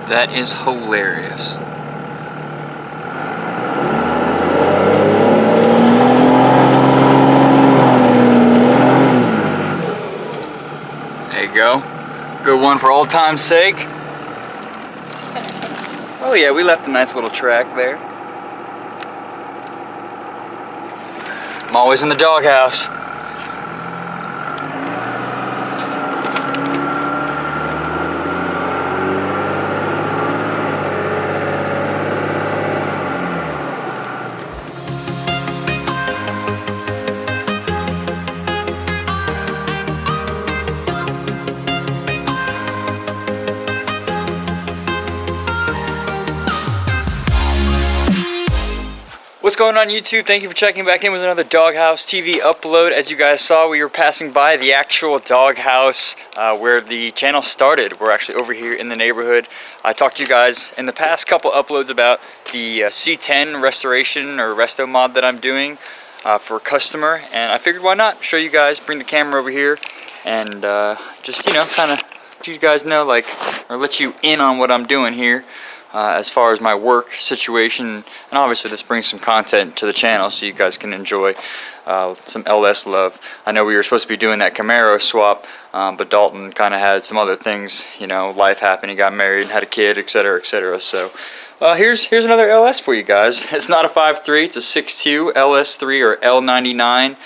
That is hilarious. There you go. Good one for old time's sake. Oh yeah, we left a nice little track there. I'm always in the doghouse. What's going on YouTube? Thank you for checking back in with another Doghouse TV upload. As you guys saw, we were passing by the actual doghouse where the channel started. We're actually over here in the neighborhood. I talked to you guys in the past couple uploads about the C10 restoration or resto mod that I'm doing for a customer, and I figured why not show you guys, bring the camera over here and just, you know, kind of let you guys know, like, or let you in on what I'm doing here. As far as my work situation, and obviously this brings some content to the channel so you guys can enjoy some LS love. I know we were supposed to be doing that Camaro swap, but Dalton kind of had some other things, you know, life happened, he got married, had a kid, etc, etc. So here's another LS for you guys. It's not a 5.3, it's a 6.2 LS3 or L99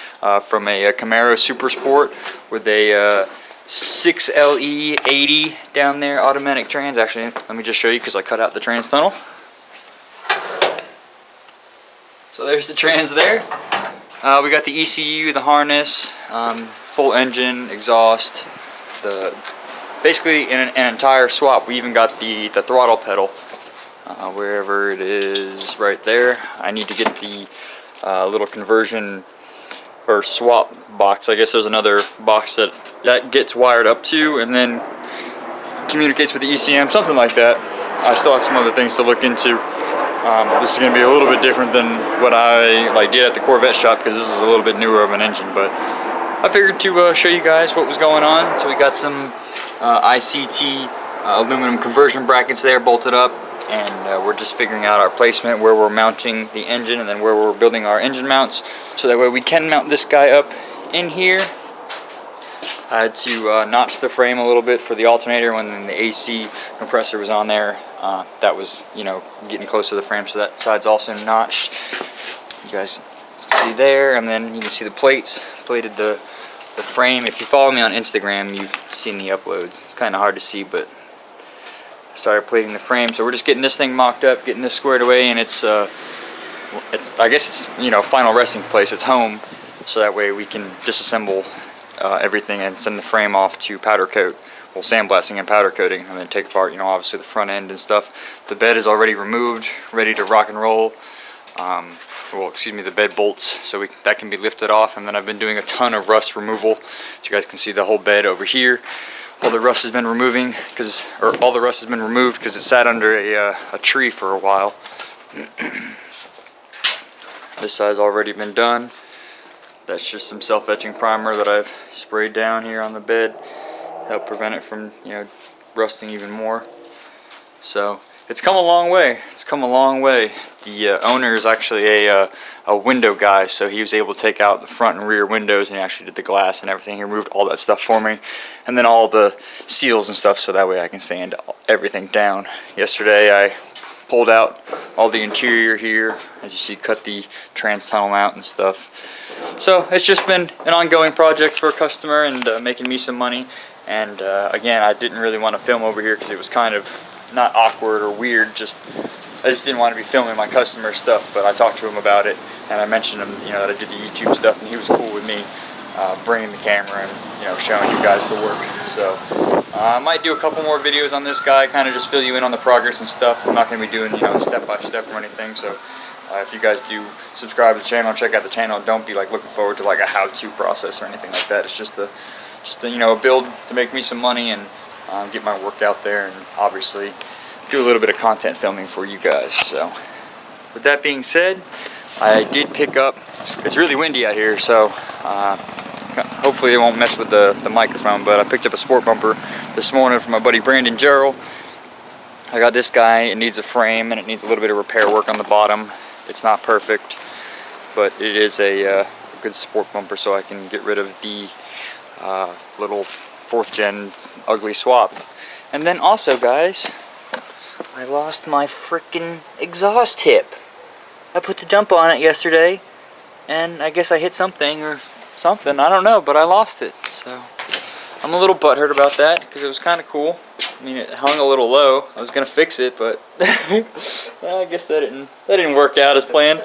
from a Camaro Super Sport with a 6LE80 down there, automatic trans. Actually, let me just show you because I cut out the trans tunnel. So there's the trans there. We got the ECU, the harness, full engine, exhaust, basically an entire swap. We even got the throttle pedal, wherever it is, right there. I need to get the little conversion or swap box. I guess there's another box that gets wired up to and then communicates with the ECM, something like that. I still have some other things to look into. This is going to be a little bit different than what I did at the Corvette shop because this is a little bit newer of an engine, but I figured to show you guys what was going on. So we got some ICT aluminum conversion brackets there bolted up, and we're just figuring out our placement, where we're mounting the engine and then where we're building our engine mounts, so that way we can mount this guy up in here. I had to notch the frame a little bit for the alternator when the AC compressor was on there. That was, you know, getting close to the frame, so that side's also notched. You guys see there, and then you can see the plated the frame. If you follow me on Instagram, you've seen the uploads. It's kind of hard to see, but I started plating the frame. So we're just getting this thing mocked up, getting this squared away, and it's I guess it's, you know, final resting place. It's home, so that way we can disassemble everything and send the frame off to powder coat. Well, sandblasting and powder coating, and then take apart, you know, obviously the front end and stuff. The bed is already removed, ready to rock and roll. Well, excuse me, the bed bolts, so that can be lifted off. And then I've been doing a ton of rust removal, so you guys can see the whole bed over here. All the rust has been removed because it sat under a tree for a while. This side's already been done. That's just some self-etching primer that I've sprayed down here on the bed, help prevent it from, you know, rusting even more. So it's come a long way. It's come a long way. The owner is actually a window guy, so he was able to take out the front and rear windows, and he actually did the glass and everything. He removed all that stuff for me, and then all the seals and stuff, so that way I can sand everything down. Yesterday I pulled out all the interior here, as you see, cut the trans tunnel out and stuff. So it's just been an ongoing project for a customer, and making me some money. And again, I didn't really want to film over here because it was kind of not awkward or weird. I just didn't want to be filming my customer stuff. But I talked to him about it, and I mentioned him, you know, that I did the YouTube stuff, and he was cool with me bringing the camera and, you know, showing you guys the work. So I might do a couple more videos on this guy, kind of just fill you in on the progress and stuff. I'm not going to be doing, you know, step by step or anything. So if you guys do subscribe to the channel, check out the channel, don't be like looking forward to like a how-to process or anything like that. It's just you know, a build to make me some money and get my work out there, and obviously do a little bit of content filming for you guys. So with that being said, I did pick up, it's really windy out here, so hopefully it won't mess with the microphone, but I picked up a sport bumper this morning from my buddy Brandon Gerald. I got this guy. It needs a frame and it needs a little bit of repair work on the bottom. It's not perfect, but it is a good sport bumper, so I can get rid of the little 4th gen ugly swap. And then also, guys, I lost my freaking exhaust tip. I put the dump on it yesterday, and I guess I hit something or something, I don't know, but I lost it. So I'm a little butthurt about that because it was kind of cool. I mean, it hung a little low. I was gonna fix it, but I guess that didn't work out as planned.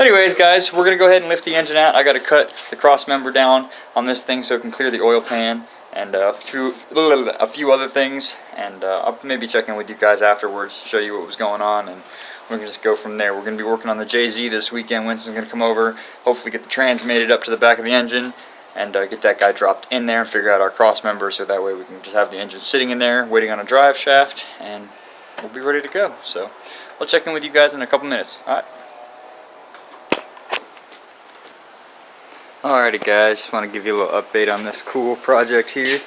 Anyways, guys, we're gonna go ahead and lift the engine out. I gotta cut the cross member down on this thing so it can clear the oil pan, and a few other things. And I'll maybe check in with you guys afterwards, show you what was going on, and we're gonna just go from there. We're gonna be working on the JZ this weekend. Winston's gonna come over, hopefully get the trans mated up to the back of the engine, and get that guy dropped in there and figure out our cross member, so that way we can just have the engine sitting in there waiting on a drive shaft, and we'll be ready to go. So I'll check in with you guys in a couple minutes. Alright. Alrighty, guys, just want to give you a little update on this cool project here.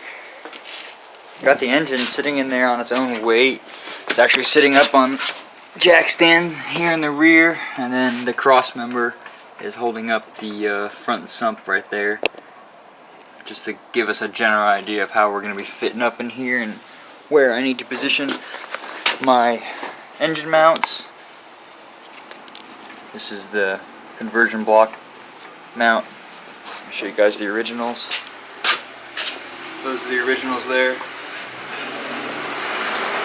Got the engine sitting in there on its own weight. It's actually sitting up on jack stands here in the rear, and then the cross member is holding up the front sump right there, just to give us a general idea of how we're going to be fitting up in here and where I need to position my engine mounts. This is the conversion block mount. I'll show you guys the originals. Those are the originals there.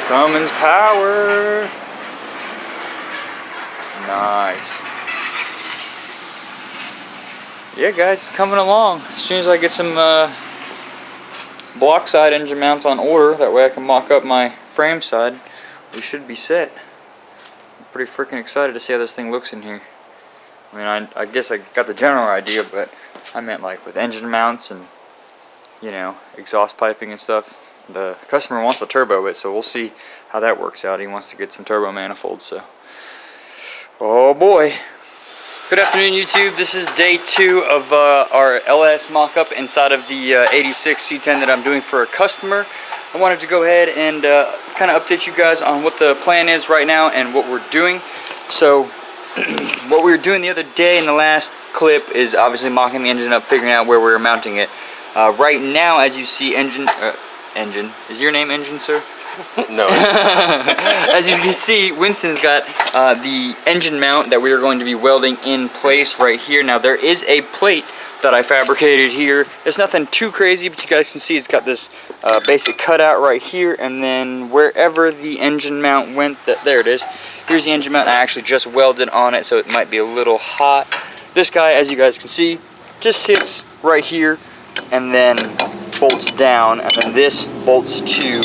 Cummins power. Nice. Yeah, guys, it's coming along. As soon as I get some block side engine mounts on order, that way I can mock up my frame side, we should be set. I'm pretty freaking excited to see how this thing looks in here. I mean, I guess I got the general idea, but I meant like with engine mounts and, you know, exhaust piping and stuff. The customer wants to turbo it, so we'll see how that works out. He wants to get some turbo manifolds, so. Oh boy. Good afternoon, YouTube. This is day 2 of our LS mock-up inside of the 86 C10 that I'm doing for a customer. I wanted to go ahead and kind of update you guys on what the plan is right now and what we're doing. So, what we were doing the other day in the last clip is obviously mocking the engine up, figuring out where we were mounting it. Right now, as you see, Engine, is your name Engine, sir? No. As you can see, Winston's got the engine mount that we are going to be welding in place right here. Now, there is a plate that I fabricated here. It's nothing too crazy, but you guys can see it's got this basic cutout right here, and then wherever the engine mount went, there it is. Here's the engine mount. I actually just welded on it, so it might be a little hot. This guy, as you guys can see, just sits right here and then bolts down, and then this bolts to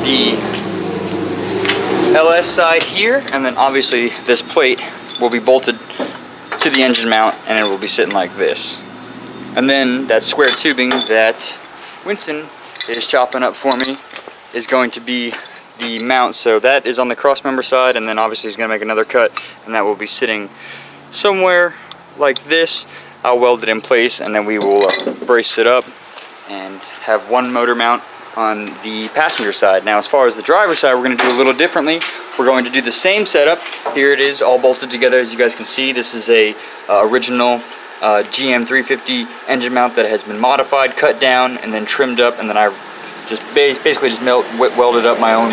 the LS side here, and then obviously this plate will be bolted to the engine mount, and it will be sitting like this. And then that square tubing that Winston is chopping up for me is going to be the mount. So that is on the cross member side, and then obviously he's going to make another cut, and that will be sitting somewhere like this. I'll weld it in place, and then we will brace it up and have one motor mount on the passenger side. Now, as far as the driver's side, we're going to do a little differently. We're going to do the same setup. Here it is, all bolted together. As you guys can see, this is a original GM 350 engine mount that has been modified, cut down, and then trimmed up, and then I just basically just welded up my own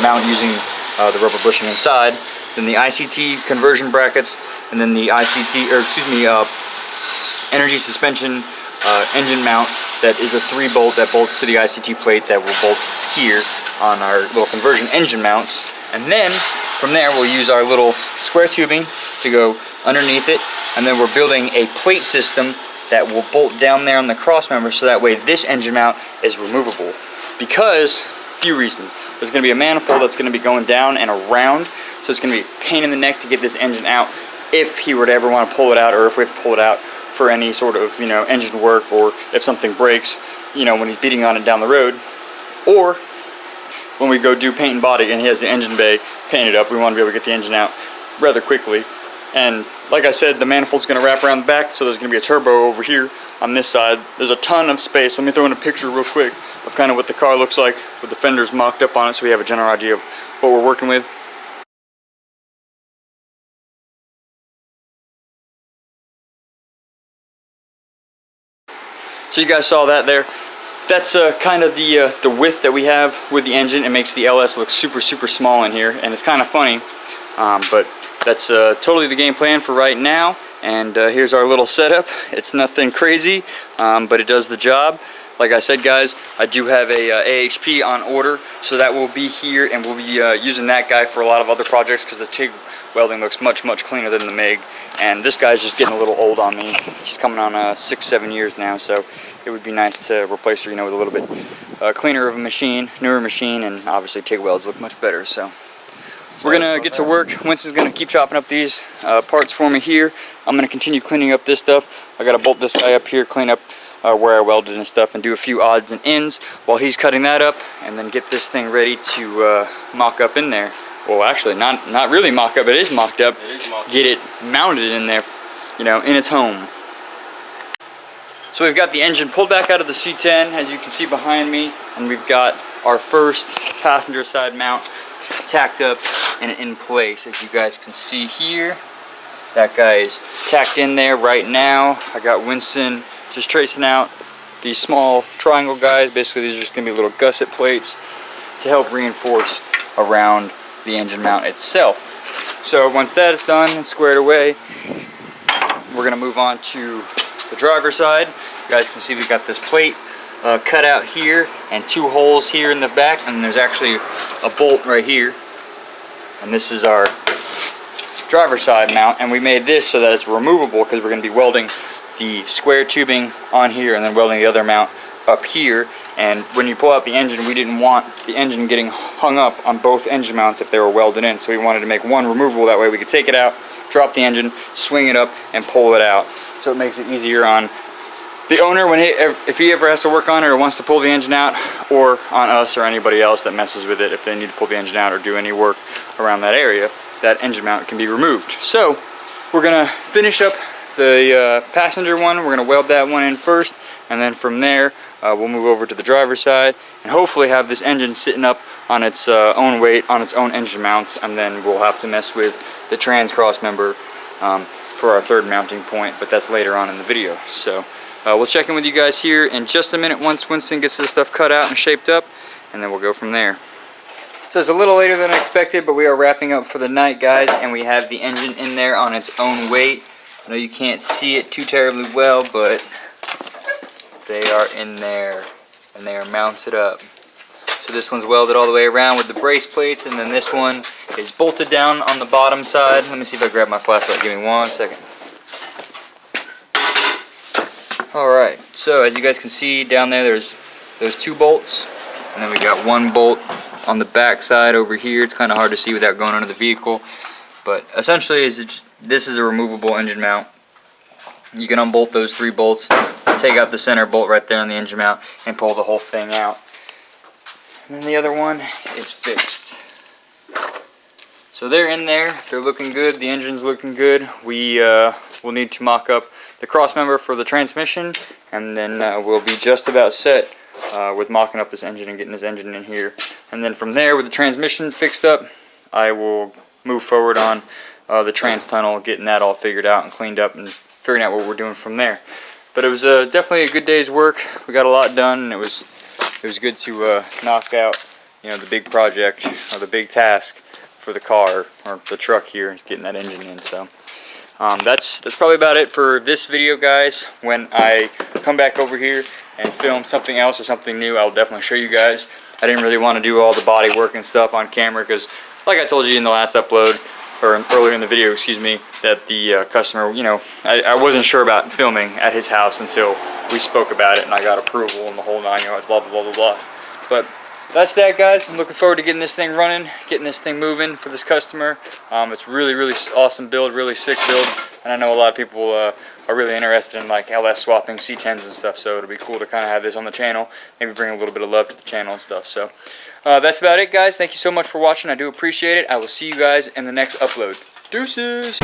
mount using the rubber bushing inside. Then the ICT conversion brackets, and then the ICT, or excuse me, energy suspension engine mount that is a 3-bolt that bolts to the ICT plate that will bolt here on our little conversion engine mounts. And then from there we'll use our little square tubing to go underneath it, and then we're building a plate system that will bolt down there on the cross member, so that way this engine mount is removable. Because, a few reasons. There's going to be a manifold that's going to be going down and around, so it's going to be a pain in the neck to get this engine out if he were to ever want to pull it out, or if we have to pull it out for any sort of, you know, engine work, or if something breaks, you know, when he's beating on it down the road, or when we go do paint and body and he has the engine bay painted up, we want to be able to get the engine out rather quickly. And like I said, the manifold's going to wrap around the back, so there's going to be a turbo over here on this side. There's a ton of space. Let me throw in a picture real quick of kind of what the car looks like with the fenders mocked up on it, so we have a general idea of what we're working with. So you guys saw that there. That's kind of the width that we have with the engine. It makes the LS look super small in here, and it's kind of funny, but that's totally the game plan for right now. And here's our little setup. It's nothing crazy, but it does the job. Like I said, guys, I do have a AHP on order, so that will be here, and we'll be using that guy for a lot of other projects because the TIG welding looks much cleaner than the MIG. And this guy's just getting a little old on me. She's coming on 6-7 years now, so it would be nice to replace her, you know, with a little bit cleaner of a machine, newer machine, and obviously TIG welds look much better. So we're gonna get to work. Winston's gonna keep chopping up these parts for me here. I'm gonna continue cleaning up this stuff. I gotta bolt this guy up here, clean up where I welded and stuff, and do a few odds and ends while he's cutting that up, and then get this thing ready to mock up in there. Well, actually, not really mock up. It is mocked up. It is mocked. Get it mounted in there, you know, in its home. So we've got the engine pulled back out of the C10, as you can see behind me, and we've got our first passenger side mount tacked up and in place, as you guys can see here. That guy is tacked in there right now. I got Winston just tracing out these small triangle guys. Basically, these are just going to be little gusset plates to help reinforce around the engine mount itself. So once that is done and squared away, we're going to move on to the driver's side. You guys can see we got this plate cut out here and 2 holes here in the back, and there's actually a bolt right here, and this is our driver's side mount. And we made this so that it's removable because we're going to be welding the square tubing on here and then welding the other mount up here. And when you pull out the engine, we didn't want the engine getting hung up on both engine mounts if they were welded in, so we wanted to make one removable. That way we could take it out, drop the engine, swing it up, and pull it out. So it makes it easier on the owner when if he ever has to work on it or wants to pull the engine out, or on us or anybody else that messes with it if they need to pull the engine out or do any work around that area. That engine mount can be removed. So we're gonna finish up the passenger one. We're gonna weld that one in first, and then from there we'll move over to the driver's side and hopefully have this engine sitting up on its own weight, on its own engine mounts, and then we'll have to mess with the trans cross member for our third mounting point, but that's later on in the video. So we'll check in with you guys here in just a minute once Winston gets this stuff cut out and shaped up, and then we'll go from there. So it's a little later than expected, but we are wrapping up for the night, guys, and we have the engine in there on its own weight. I know you can't see it too terribly well, but they are in there and they are mounted up. So this one's welded all the way around with the brace plates, and then this one is bolted down on the bottom side. Let me see if I grab my flashlight. Give me 1 second. Alright, so as you guys can see down there, there's those 2 bolts, and then we got 1 bolt on the back side over here. It's kind of hard to see without going under the vehicle, but essentially this is a removable engine mount. You can unbolt those 3 bolts, take out the center bolt right there on the engine mount, and pull the whole thing out. And then the other one is fixed. So they're in there, they're looking good, the engine's looking good. We will need to mock up the cross member for the transmission, and then we'll be just about set with mocking up this engine and getting this engine in here. And then from there, with the transmission fixed up, I will move forward on the trans tunnel, getting that all figured out and cleaned up, and figuring out what we're doing from there. But it was definitely a good day's work. We got a lot done, and it was good to knock out, you know, the big project or the big task for the car or the truck here, is getting that engine in. So that's probably about it for this video, guys. When I come back over here and film something else or something new, I'll definitely show you guys. I didn't really want to do all the body work and stuff on camera because, like I told you in the last upload, or earlier in the video, excuse me, that the customer, you know, I wasn't sure about filming at his house until we spoke about it and I got approval and the whole 9 yards, blah, blah, blah, blah, blah. But that's that, guys. I'm looking forward to getting this thing running, getting this thing moving for this customer. It's really awesome build, really sick build, and I know a lot of people are really interested in like LS swapping C10s and stuff, so it'll be cool to kind of have this on the channel, maybe bring a little bit of love to the channel and stuff. So that's about it, guys. Thank you so much for watching. I do appreciate it. I will see you guys in the next upload. Deuces!